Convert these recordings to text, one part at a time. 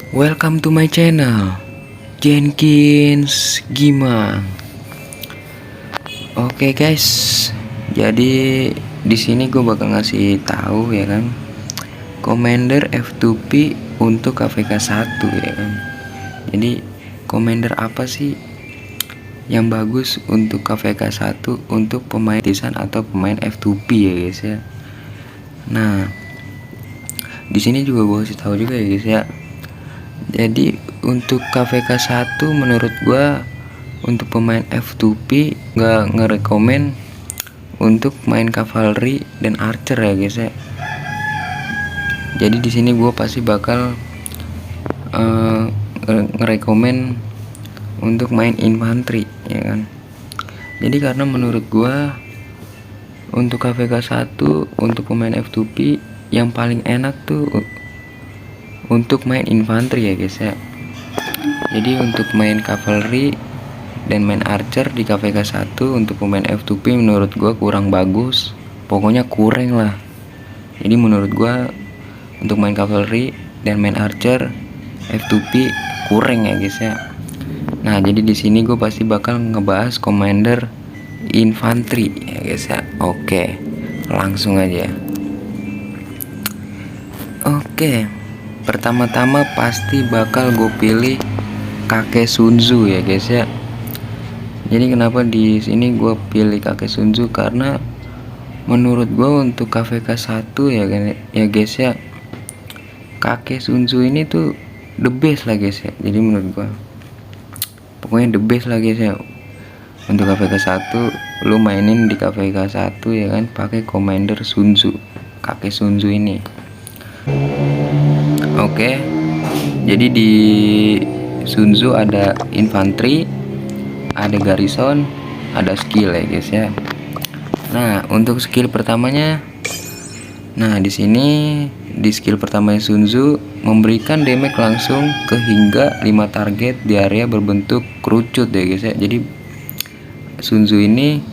Welcome to my channel, Jenkins Gimang. Oke guys, jadi di sini gue bakal ngasih tahu ya kan, Commander F2P untuk KVK 1 ya kan. Jadi Commander apa sih yang bagus untuk KVK 1 untuk pemain Tisan atau pemain F2P ya guys ya. Nah, di sini juga gue kasih tahu juga ya guys ya. Jadi untuk KVK 1 menurut gua untuk pemain F2P nggak ngerekomen untuk main cavalry dan archer ya guys ya. Jadi di sini gua pasti bakal ngerekomen untuk main infanteri ya kan. Jadi karena menurut gua untuk KVK 1 untuk pemain F2P yang paling enak tuh untuk main infanteri ya guys ya. Jadi untuk main cavalry dan main archer di KVK 1 untuk pemain F2P menurut gua kurang bagus. Pokoknya kurang lah. Jadi menurut gua untuk main cavalry dan main archer F2P kurang ya guys ya. Nah, jadi di sini gue pasti bakal ngebahas commander infanteri ya guys ya. Oke, langsung aja. Oke, pertama-tama pasti bakal gue pilih kakek Sun Tzu ya guys ya. Jadi kenapa di sini gue pilih kakek Sun Tzu, karena menurut gue untuk KVK 1 ya kan ya guys ya, kakek Sun Tzu ini tuh the best lah guys ya. Jadi menurut gue pokoknya the best lah guys ya. Untuk KVK 1 lu mainin di KVK 1 ya kan pakai commander Sun Tzu, kakek Sun Tzu ini. Oke, jadi di Sun Tzu ada infanteri, ada garrison, ada skill ya guys ya. Nah, untuk skill pertamanya, nah di sini di skill pertamanya Sun Tzu memberikan damage langsung ke hingga 5 target di area berbentuk kerucut ya guys ya. Jadi Sun Tzu ini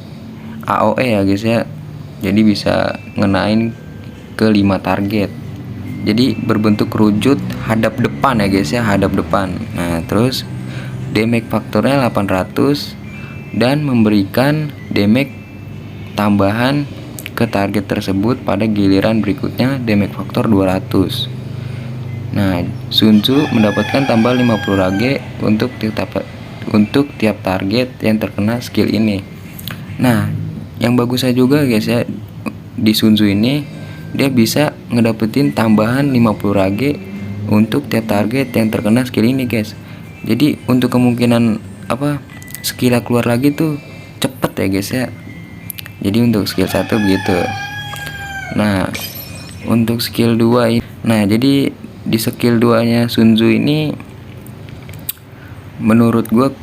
AOE ya guys ya. Jadi bisa ngenain ke 5 target. Jadi berbentuk kerucut hadap depan ya guys ya, hadap depan. Nah, terus damage faktornya 800 dan memberikan damage tambahan ke target tersebut pada giliran berikutnya damage faktor 200. Nah, Sun Tzu mendapatkan tambah 50 rage untuk tiap target yang terkena skill ini. Nah, yang bagusnya juga guys ya, di Sun Tzu ini dia bisa ngedapetin tambahan 50 rage untuk tiap target yang terkena skill ini guys. Jadi untuk kemungkinan skillnya keluar lagi tuh cepet ya guys ya. Jadi untuk skill 1 begitu. Nah, untuk skill 2 ini, nah jadi di skill 2 nya Sun Tzu ini menurut gua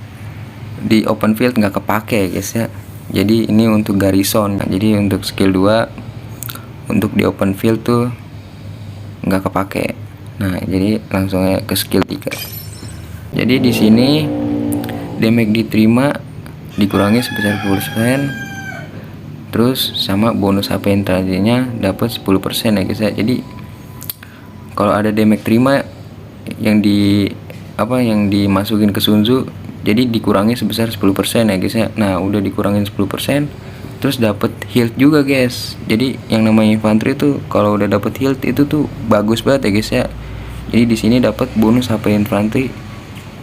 di open field nggak kepake ya guys ya. Jadi ini untuk garrison. Nah, jadi untuk skill 2 untuk di open field tuh nggak kepake. Nah, jadi langsung ke skill 3. Jadi di sini damage diterima dikurangi sebesar 10%, terus sama bonus HP interaksinya dapat 10% ya guys ya. Jadi kalau ada damage terima yang yang dimasukin ke Sun Tzu, jadi dikurangi sebesar 10% ya guys ya. Nah, udah dikurangin 10%, terus dapat heal juga guys. Jadi yang namanya infanteri tuh kalau udah dapat heal itu tuh bagus banget ya guys ya. Jadi di sini dapat bonus HP infanteri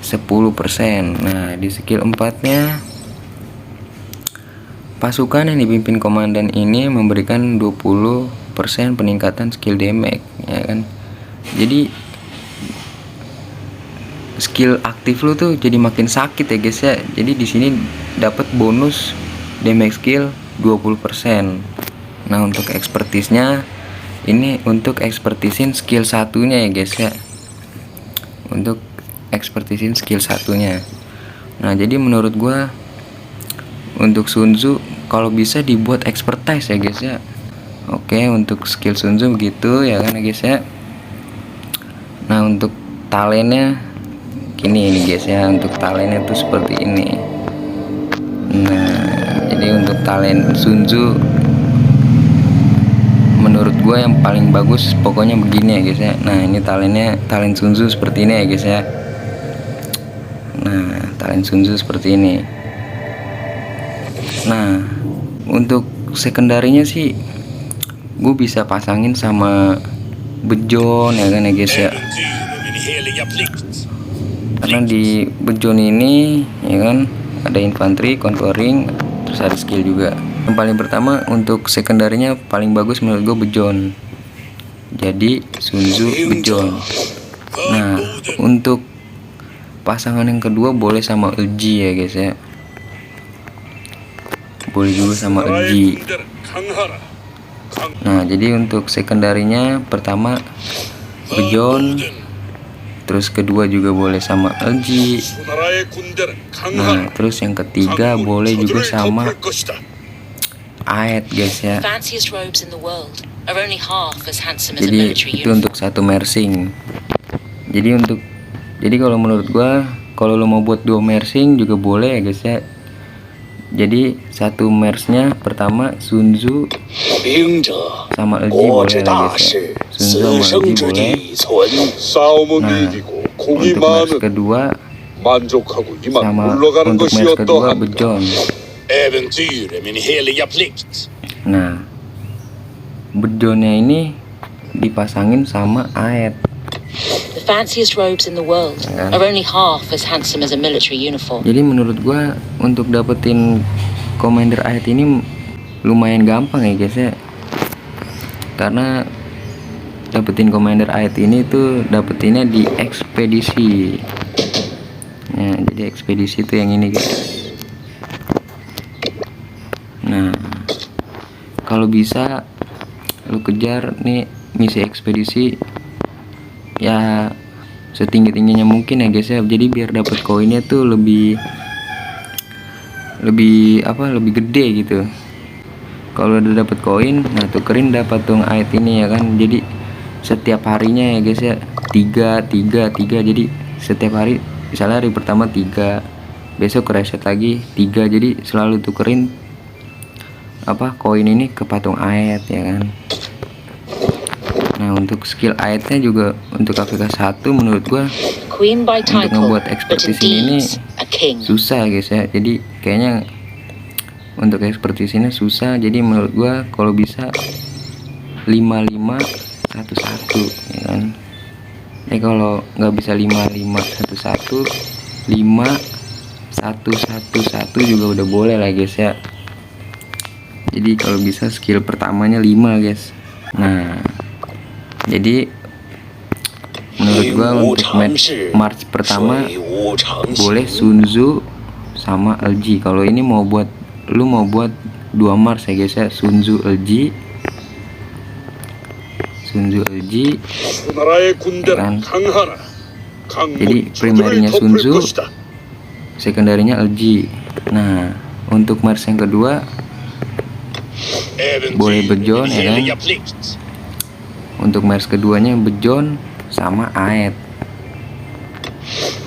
10%. Nah, di skill 4-nya pasukan yang dipimpin komandan ini memberikan 20% peningkatan skill damage ya kan. Jadi skill aktif lu tuh jadi makin sakit ya guys ya. Jadi di sini dapat bonus damage skill 20%. Nah, untuk expertise-nya ini untuk expertisin skill satunya ya guys ya. Untuk expertisin skill satunya. Nah, jadi menurut gua untuk Sun Tzu kalau bisa dibuat expertise ya guys ya. Oke, untuk skill Sun Tzu begitu ya kan ya guys ya. Nah, untuk talentnya gini ini guys ya. Untuk talentnya tuh seperti ini. Nah, jadi untuk talent Sun Tzu menurut gue yang paling bagus pokoknya begini ya guys ya. Nah ini talent Sun Tzu seperti ini ya guys ya. Nah talent Sun Tzu seperti ini. Nah untuk sekundarinya sih gue bisa pasangin sama bejon ya kan ya guys ya. Karena di bejon ini ya kan ada infanteri, contouring, terus ada skill juga. Yang paling pertama untuk sekundarinya paling bagus menurut gue bejon. Jadi Sun Tzu bejon. Nah untuk pasangan yang kedua boleh sama Uji ya guys ya. Boleh juga sama Uji. Nah jadi untuk sekundarinya pertama bejon, terus kedua juga boleh sama Uji. Nah terus yang ketiga boleh juga sama Aet guys ya. Jadi itu untuk satu mersing. Jadi kalau menurut gua kalau lo mau buat 2 mersing juga boleh ya guys ya. Jadi satu mersnya pertama Sun Tzu sama Uji boleh lah guys ya. Sun Tzu sama Uji boleh. Nah untuk mers kedua sama untuk mers kedua bejon. Nah bejonnya ini dipasangin sama Aet. The fanciest robes in the world are only half as handsome as a military uniform. Jadi menurut gua untuk dapetin Commander Aet ini lumayan gampang ya guys ya. Karena dapetin Commander Aet ini tuh dapetinnya di ekspedisi. Nah, jadi ekspedisi itu yang ini guys. Nah, kalau bisa lu kejar nih misi ekspedisi ya setinggi-tingginya mungkin ya guys ya. Jadi biar dapat koinnya tuh lebih gede gitu. Kalau udah dapat koin, nah tukerin dah patung Aet ini ya kan. Jadi setiap harinya ya guys ya 3. Jadi setiap hari misalnya hari pertama 3, besok reset lagi 3. Jadi selalu tukerin koin ini ke patung Aet ya kan. Nah untuk skill Aetnya juga untuk APK 1 menurut gua untuk ngebuat expertise ini susah guys ya. Jadi kayaknya untuk expertise ini susah. Jadi menurut gua kalau bisa 5511 ya kan. Kalau nggak bisa 5511 5111 juga udah boleh lah guys ya. Jadi kalau bisa skill pertamanya 5 guys. Nah jadi menurut gua untuk march pertama boleh Sun Tzu sama Uji. Kalau ini mau buat 2 march ya guys ya. Sun Tzu Uji kan? Jadi primernya Sun Tzu, sekundarinya Uji. Nah untuk march yang kedua boleh bejon ya kan. Untuk mers keduanya bejon sama Aet.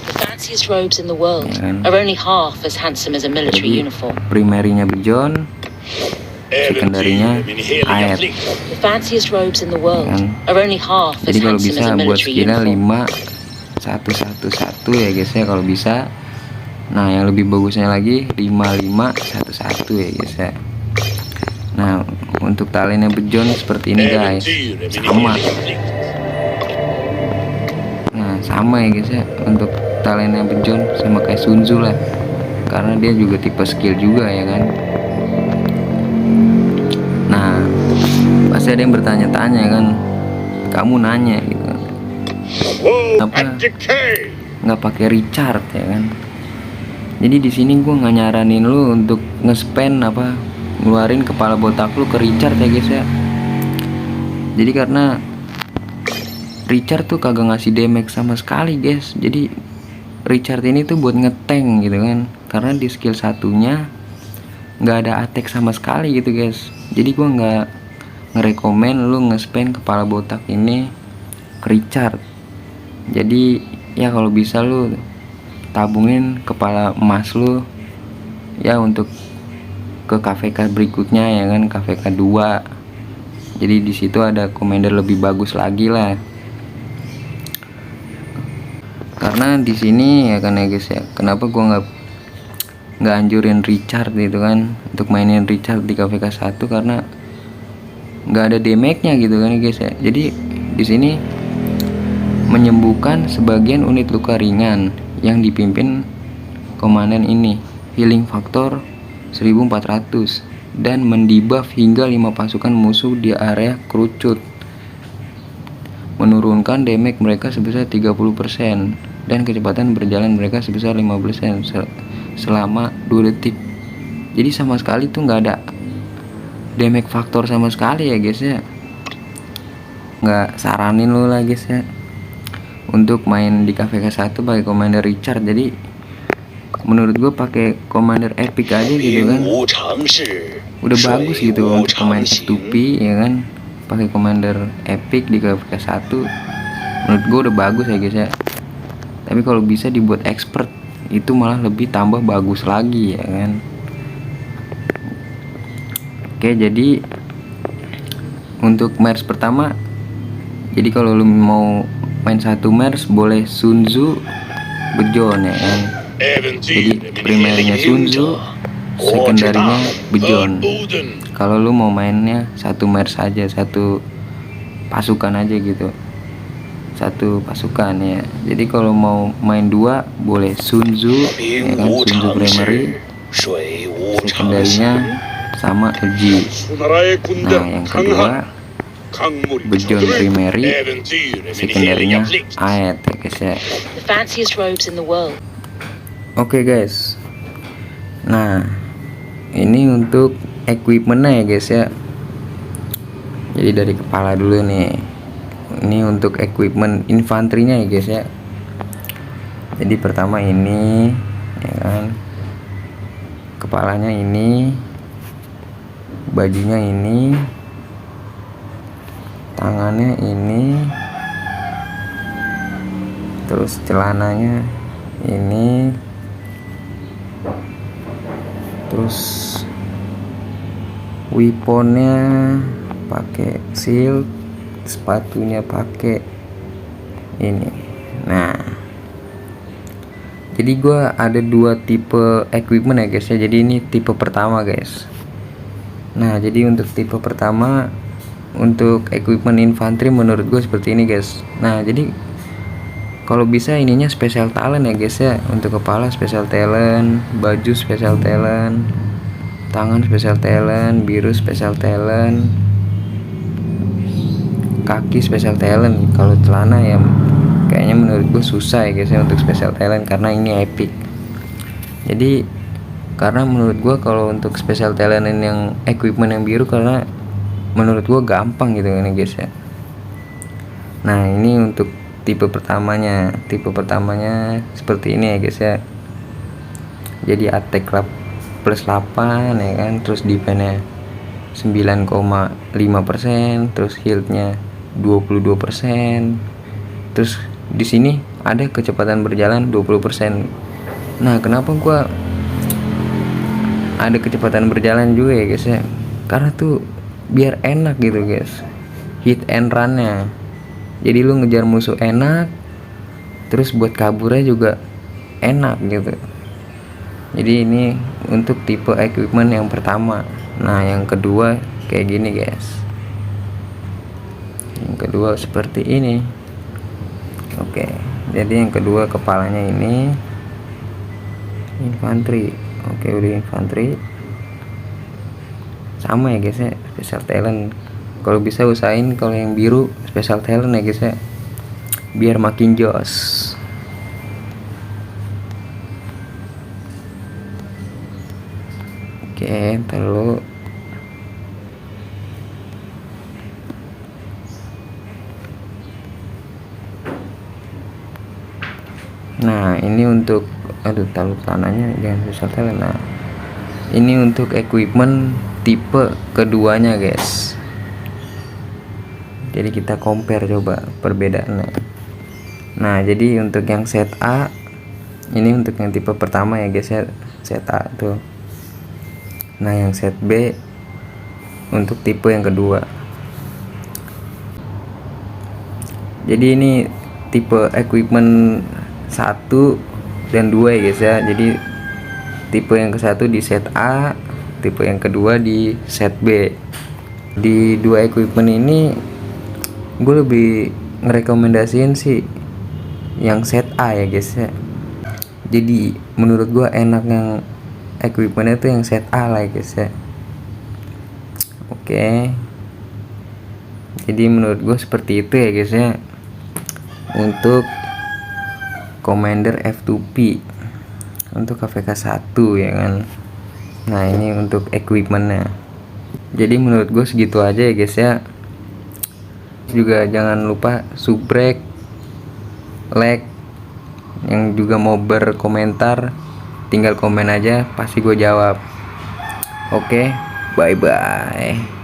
Ya kan? Jadi primerinya bejon, sekundarinya Aet. Ya kan? Jadi kalau bisa buat skillnya 5111 ya guys ya kalau bisa. Nah yang lebih bagusnya lagi 5511 ya guys ya. Nah untuk talentnya bejon seperti ini guys, sama. Nah sama ya guys ya untuk talentnya bejon sama kayak Sun Tzu lah, karena dia juga tipe skill juga ya kan. Nah pasti ada yang bertanya-tanya kan, kamu nanya gitu, apa nggak pakai Richard ya kan. Jadi di sini gue nggak nyaranin lu untuk nge-spend ngeluarin kepala botak lu ke Richard ya guys ya. Jadi karena Richard tuh kagak ngasih damage sama sekali guys. Jadi Richard ini tuh buat ngetank gitu kan, karena di skill satunya nggak ada attack sama sekali gitu guys. Jadi gua nggak ngerekomen lu nge-spend kepala botak ini ke Richard. Jadi ya kalau bisa lu tabungin kepala emas lu ya untuk ke KVK berikutnya ya kan, KVK 2. Jadi di situ ada commander lebih bagus lagi lah. Karena di sini ya kan ya guys ya, kenapa gua nggak anjurin Richard gitu kan untuk mainin Richard di KVK 1, karena nggak ada damage-nya gitu kan ya guys ya. Jadi di sini menyembuhkan sebagian unit luka ringan yang dipimpin komandan ini, healing faktor 1400, dan mendebuff hingga 5 pasukan musuh di area kerucut, menurunkan damage mereka sebesar 30% dan kecepatan berjalan mereka sebesar 15% selama 2 detik. Jadi sama sekali tuh nggak ada damage faktor sama sekali ya guys ya. Nggak saranin lo lah guys ya untuk main di KVK 1 pakai Commander Richard. Jadi menurut gue pakai Commander Epic aja gitu kan udah bagus gitu untuk pemain F2P ya kan. Pakai Commander Epic di KVK 1 menurut gue udah bagus ya guys ya. Tapi kalau bisa dibuat expert itu malah lebih tambah bagus lagi ya kan. Oke, jadi untuk MERS pertama, jadi kalau lu mau main satu MERS boleh Sun Tzu Bejon ya kan. Jadi primernya Sun Tzu, sekundarinya Bejon. Kalau lu mau mainnya satu MERS aja, satu pasukan aja gitu, satu pasukan ya. Jadi kalau mau main dua boleh Sun Tzu ya kan, Sun Tzu primary, sekundarinya sama Eji. Nah yang kedua Bejon primary, sekundarinya Aet ya guys ya. The fanciest robes in the world. Oke guys, nah ini untuk equipmentnya ya guys ya. Jadi dari kepala dulu nih, ini untuk equipment infanterinya ya guys ya. Jadi pertama ini ya kan, kepalanya ini, bajunya ini, tangannya ini, terus celananya ini, terus weaponnya pakai shield, sepatunya pakai ini. Nah jadi gua ada dua tipe equipment ya guys ya. Jadi ini tipe pertama guys. Nah jadi untuk tipe pertama, untuk equipment infanteri menurut gue seperti ini guys. Nah jadi kalau bisa ininya special talent ya guys ya. Untuk kepala special talent, baju special talent, tangan special talent, biru special talent, kaki special talent. Kalau celana ya kayaknya menurut gue susah ya guys ya untuk special talent karena ini epic. Jadi karena menurut gue kalau untuk special talent yang equipment yang biru, karena menurut gue gampang gitu kan guys ya. Nah ini untuk tipe pertamanya. Tipe pertamanya seperti ini ya guys ya. Jadi attack plus 8 ya kan, terus defense-nya 9,5%, terus health-nya 22%. Terus di sini ada kecepatan berjalan 20%. Nah kenapa gua ada kecepatan berjalan juga ya guys ya, karena tuh biar enak gitu guys, hit and run-nya. Jadi lu ngejar musuh enak, terus buat kaburnya juga enak gitu. Jadi ini untuk tipe equipment yang pertama. Nah yang kedua kayak gini guys. Yang kedua seperti ini. Oke, jadi yang kedua kepalanya ini infanteri. Oke, udah infanteri. Sama ya guys ya, special talent. Kalau bisa usahain kalau yang biru special talent ya guys ya, biar makin jos. Oke, terlalu nah ini untuk taruh tanahnya jangan special talent. Nah ini untuk equipment tipe keduanya guys. Jadi kita compare coba perbedaannya. Nah jadi untuk yang set A ini untuk yang tipe pertama ya guys ya, set A tuh. Nah yang set B untuk tipe yang kedua. Jadi ini tipe equipment 1 dan 2 ya guys ya. Jadi tipe yang ke-1 di set A, tipe yang kedua di set B. Di dua equipment ini gue lebih ngerekomendasiin sih yang set A ya guys ya. Jadi menurut gue enak yang equipmentnya tuh yang set A lah ya guys ya. Oke, jadi menurut gue seperti itu ya guys ya untuk Commander F2P untuk KVK 1 ya kan. Nah ini untuk equipmentnya. Jadi menurut gue segitu aja ya guys ya. Juga jangan lupa subrek, like. Yang juga mau berkomentar tinggal komen aja, pasti gue jawab. Oke, bye bye.